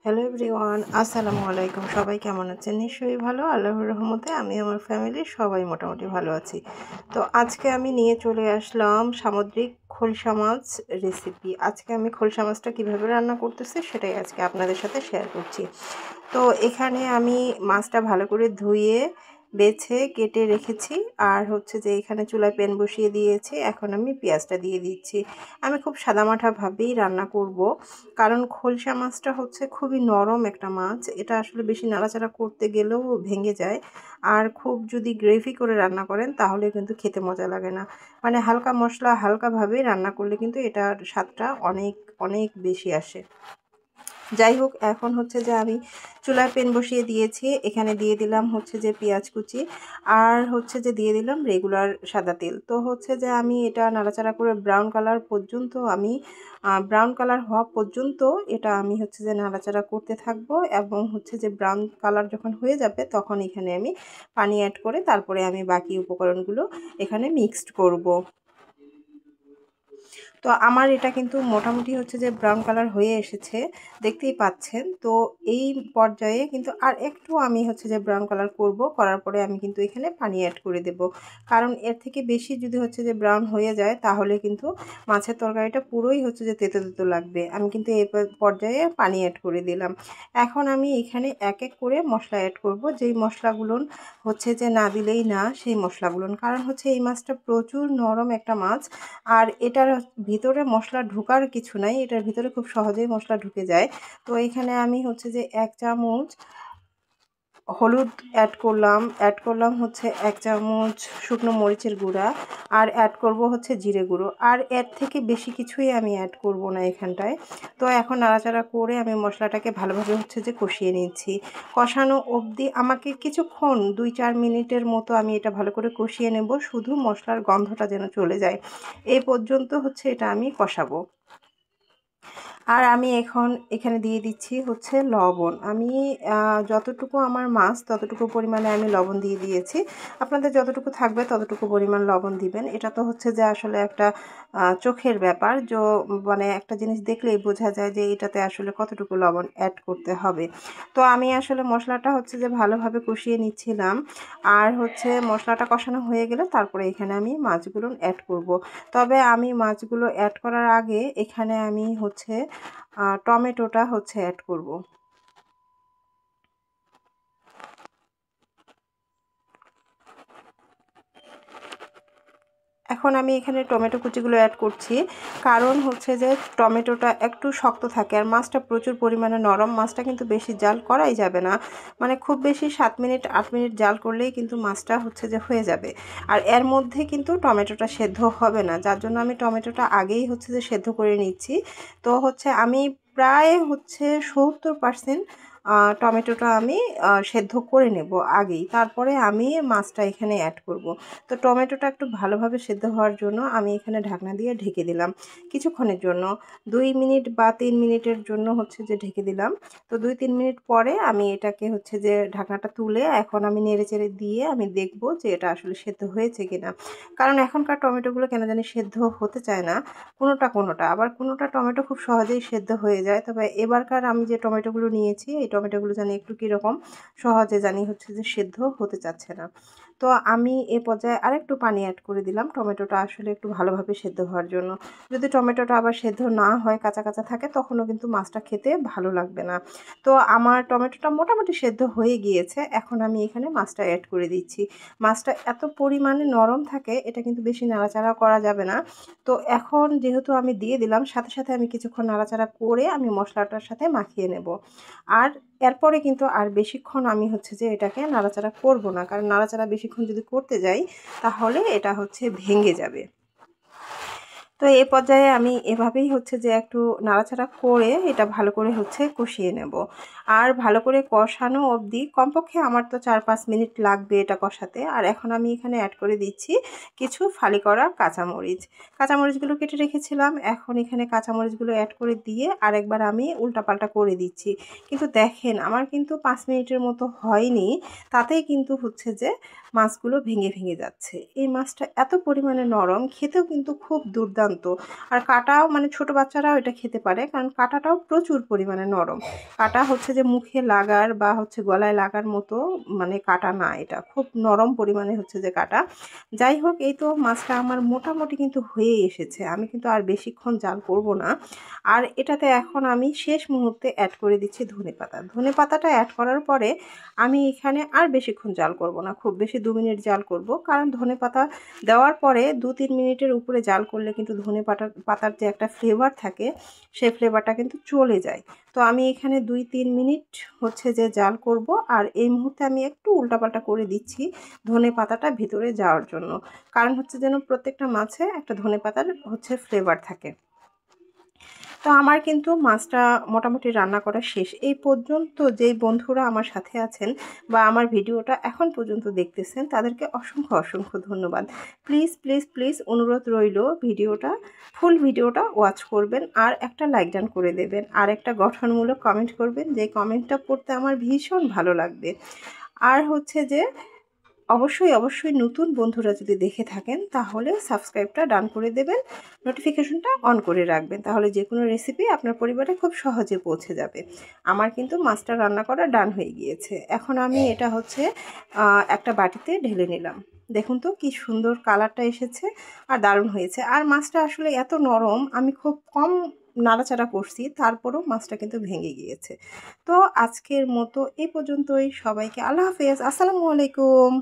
Hello everyone, আসসালামু আলাইকুম। সবাই কেমন আছেন? নিশ্চয়ই ভালো। আল্লাহর রহমতে আমি আমার ফ্যামিলির সবাই মোটামুটি ভালো আছি। তো আজকে আমি নিয়ে চলে আসলাম সামুদ্রিক খোলসা মাছ রেসিপি। আজকে আমি খোলসা মাছটা কীভাবে রান্না করতেছি সেটাই আজকে আপনাদের সাথে শেয়ার করছি। তো এখানে আমি মাছটা ভালো করে ধুয়ে বেছে কেটে রেখেছি। আর হচ্ছে যে এখানে চুলায় প্যান বসিয়ে দিয়েছি। এখন আমি পেঁয়াজটা দিয়ে দিচ্ছি। আমি খুব সাদামাটাভাবেই রান্না করব, কারণ খোলসা মাছটা হচ্ছে খুবই নরম একটা মাছ। এটা আসলে বেশি নাড়াচাড়া করতে গেলেও ভেঙে যায়। আর খুব যদি গ্রেভি করে রান্না করেন তাহলে কিন্তু খেতে মজা লাগে না। মানে হালকা মশলা হালকাভাবে রান্না করলে কিন্তু এটার স্বাদটা অনেক অনেক বেশি আসে। যাই হোক, এখন হচ্ছে যে আমি চুলায় প্যান বসিয়ে দিয়েছি। এখানে দিয়ে দিলাম হচ্ছে যে পেঁয়াজ কুচি, আর হচ্ছে যে দিয়ে দিলাম রেগুলার সাদা তেল। তো হচ্ছে যে আমি এটা নাড়াচাড়া করে ব্রাউন কালার পর্যন্ত ব্রাউন কালার হওয়া পর্যন্ত এটা আমি হচ্ছে যে নাড়াচাড়া করতে থাকবো, এবং হচ্ছে যে ব্রাউন কালার যখন হয়ে যাবে তখন এখানে আমি পানি অ্যাড করে তারপরে আমি বাকি উপকরণগুলো এখানে মিক্সড করব। তো আমার এটা কিন্তু মোটামুটি হচ্ছে যে ব্রাউন কালার হয়ে এসেছে, দেখতেই পাচ্ছেন। তো এই পর্যায়ে কিন্তু আর একটু আমি হচ্ছে যে ব্রাউন কালার করব, করার পরে আমি কিন্তু এখানে পানি অ্যাড করে দেব। কারণ এর থেকে বেশি যদি হচ্ছে যে ব্রাউন হয়ে যায় তাহলে কিন্তু মাছের তরকারিটা পুরোই হচ্ছে যে তেতো তেতো লাগবে। আমি কিন্তু এই পর্যায়ে পানি অ্যাড করে দিলাম। এখন আমি এখানে এক এক করে মশলা অ্যাড করব, যেই মশলাগুলো হচ্ছে যে না দিলেই না সেই মশলাগুলো। কারণ হচ্ছে এই মাছটা প্রচুর নরম একটা মাছ, আর এটার ভিতরে মশলা ঢোকার কিছু নাই, এটার ভিতরে খুব সহজেই মশলা ঢুকে যায়। তো এখানে আমি হচ্ছে যে 1 চামচ হলুদ অ্যাড করলাম হচ্ছে 1 চামচ শুকনো মরিচের গুঁড়া, আর অ্যাড করব হচ্ছে জিরে গুঁড়ো। আর এর থেকে বেশি কিছুই আমি অ্যাড করব না এখানটায়। তো এখন নাড়াচাড়া করে আমি মশলাটাকে ভালোভাবে হচ্ছে যে কষিয়ে নিচ্ছি। কষানো অবধি আমাকে কিছুক্ষণ 2-4 মিনিটের মতো আমি এটা ভালো করে কষিয়ে নেব, শুধু মশলার গন্ধটা যেন চলে যায় এই পর্যন্ত হচ্ছে এটা আমি কষাবো। আর আমি এখন এখানে দিয়ে দিচ্ছি হচ্ছে লবণ। আমি যতটুকু আমার মাছ ততটুকু পরিমাণে আমি লবণ দিয়ে দিয়েছি। আপনাদের যতটুকু থাকবে ততটুকু পরিমাণ লবণ দিবেন। এটা তো হচ্ছে যে আসলে একটা চোখের ব্যাপার, মানে একটা জিনিস দেখলেই বোঝা যায় যে এটাতে আসলে কতটুকু লবণ অ্যাড করতে হবে। তো আমি আসলে মশলাটা হচ্ছে যে ভালোভাবে কষিয়ে নিচ্ছিলাম। আর হচ্ছে মশলাটা কষানো হয়ে গেলে তারপরে এখানে আমি মাছগুলো অ্যাড করব। তবে আমি মাছগুলো অ্যাড করার আগে এখানে আমি হচ্ছে টমেটোটা হচ্ছে অ্যাড করব। এখন আমি এখানে টমেটো কুচিগুলো অ্যাড করছি, কারণ হচ্ছে যে টমেটোটা একটু শক্ত থাকে আর মাছটা প্রচুর পরিমাণে নরম। মাছটা কিন্তু বেশি জাল করাই যাবে না, মানে খুব বেশি 7 মিনিট 8 মিনিট জাল করলেই কিন্তু মাছটা হচ্ছে যে হয়ে যাবে। আর এর মধ্যে কিন্তু টমেটোটা সেদ্ধ হবে না, যার জন্য আমি টমেটোটা আগেই হচ্ছে যে সেদ্ধ করে নিচ্ছি। তো হচ্ছে আমি প্রায় হচ্ছে 70% টমেটোটা আমি সেদ্ধ করে নেব আগেই, তারপরে আমি মাছটা এখানে অ্যাড করব। তো টমেটোটা একটু ভালোভাবে সেদ্ধ হওয়ার জন্য আমি এখানে ঢাকনা দিয়ে ঢেকে দিলাম কিছুক্ষণের জন্য, 2 মিনিট বা 3 মিনিটের জন্য হচ্ছে যে ঢেকে দিলাম। তো 2-3 মিনিট পরে আমি এটাকে হচ্ছে যে ঢাকনাটা তুলে এখন আমি নেড়েচেড়ে দিয়ে আমি দেখব যে এটা আসলে সেদ্ধ হয়েছে কিনা। কারণ এখনকার টমেটোগুলো কেন জানি সেদ্ধ হতে চায় না, কোনোটা আবার কোনোটা টমেটো খুব সহজেই সেদ্ধ হয়ে যায়। তবে এবারকার আমি যে টমেটোগুলো নিয়েছি এই টমেটোগুলো জানি একটু কীরকম সহজে জানি হচ্ছে যে সেদ্ধ হতে চাচ্ছে না। তো আমি এ পর্যায়ে আরেকটু পানি অ্যাড করে দিলাম টমেটোটা আসলে একটু ভালোভাবে সেদ্ধ হওয়ার জন্য। যদি টমেটোটা আবার সেদ্ধ না হয়, কাঁচা কাঁচা থাকে, তখনও কিন্তু মাছটা খেতে ভালো লাগবে না। তো আমার টমেটোটা মোটামুটি সেদ্ধ হয়ে গিয়েছে। এখন আমি এখানে মাছটা অ্যাড করে দিচ্ছি। মাছটা এত পরিমাণে নরম থাকে, এটা কিন্তু বেশি নাড়াচাড়া করা যাবে না। তো এখন যেহেতু আমি দিয়ে দিলাম, সাথে সাথে আমি কিছুক্ষণ নাড়াচাড়া করে আমি মশলাটার সাথে মাখিয়ে নেব। আর এরপরে কিন্তু আর বেশিক্ষণ আমি হচ্ছে যে এটাকে নাড়াচাড়া করব না, কারণ নাড়াচাড়া বেশিক্ষণ যদি করতে যাই তাহলে এটা হচ্ছে ভেঙে যাবে। তো এই পর্যায়ে আমি এভাবেই হচ্ছে যে একটু নাড়াচাড়া করে এটা ভালো করে হচ্ছে কষিয়ে নেব। আর ভালো করে কষানো অবধি কমপক্ষে আমার তো 4-5 মিনিট লাগবে এটা কষাতে। আর এখন আমি এখানে অ্যাড করে দিচ্ছি কিছু ফালি করা কাঁচামরিচ। কাঁচামরিচগুলো কেটে রেখেছিলাম, এখন এখানে কাঁচামরিচগুলো অ্যাড করে দিয়ে আরেকবার আমি উল্টাপাল্টা করে দিচ্ছি। কিন্তু দেখেন আমার কিন্তু 5 মিনিটের মতো হয়নি, তাতেই কিন্তু হচ্ছে যে মাছগুলো ভেঙে ভেঙে যাচ্ছে। এই মাছটা এত পরিমাণে নরম, খেতেও কিন্তু খুব দুর্দান্ত দুর্দান্ত। আর কাটাও মানে ছোট বাচ্চারাও এটা খেতে পারে, কারণ কাটাটাও প্রচুর পরিমাণে নরম। কাটা হচ্ছে যে মুখে লাগার বা হচ্ছে গলায় লাগার মতো মানে কাটা না, এটা খুব নরম পরিমাণে হচ্ছে যে কাটা। যাই হোক, এই তো মাছটা আমার মোটামুটি কিন্তু হয়ে এসেছে, আমি কিন্তু আর বেশিক্ষণ জাল করব না। আর এটাতে এখন আমি শেষ মুহূর্তে অ্যাড করে দিচ্ছি ধনেপাতা। ধনেপাতাটা অ্যাড করার পরে আমি এখানে আর বেশিক্ষণ জাল করব না, খুব বেশি 2 মিনিট জাল করব, কারণ ধনেপাতা দেওয়ার পরে 2-3 মিনিটের উপরে জাল করলে কিন্তু পাতার যে একটা ফ্লেভার থাকে সেই ফ্লেভারটা কিন্তু চলে যায়। তো আমি এখানে 2-3 মিনিট হচ্ছে যে জাল করব। আর এই মুহূর্তে আমি একটু উল্টাপাল্টা করে দিচ্ছি ধনেপাতাটা ভিতরে যাওয়ার জন্য, কারণ হচ্ছে যেন প্রত্যেকটা মাছে একটা ধনেপাতার হচ্ছে ফ্লেভার থাকে। তো আমার কিন্তু মাছটা মোটামুটি রান্না করা শেষ। এই পর্যন্ত যেই বন্ধুরা আমার সাথে আছেন বা আমার ভিডিওটা এখন পর্যন্ত দেখতেছেন তাদেরকে অসংখ্য অসংখ্য ধন্যবাদ। প্লিজ প্লিজ প্লিজ অনুরোধ রইল, ফুল ভিডিওটা ওয়াচ করবেন আর একটা লাইক ডান করে দেবেন আর একটা গঠনমূলক কমেন্ট করবেন, যে কমেন্টটা পড়তে আমার ভীষণ ভালো লাগবে। আর হচ্ছে যে অবশ্যই নতুন বন্ধুরা যদি দেখে থাকেন তাহলে সাবস্ক্রাইবটা ডান করে দেবেন, নোটিফিকেশনটা অন করে রাখবেন, তাহলে যে কোনো রেসিপি আপনার পরিবারে খুব সহজে পৌঁছে যাবে। আমার কিন্তু মাছটা রান্না করা ডান হয়ে গিয়েছে। এখন আমি এটা হচ্ছে একটা বাটিতে ঢেলে নিলাম। দেখুন তো কি সুন্দর কালারটা এসেছে আর দারুণ হয়েছে। আর মাছটা আসলে এত নরম, আমি খুব কম নাড়াচাড়া করছি, তারপরও মাছটা কিন্তু ভেঙে গিয়েছে। তো আজকের মতো এই পর্যন্তই। সবাইকে আল্লাহ হাফেজ, আসসালামু আলাইকুম।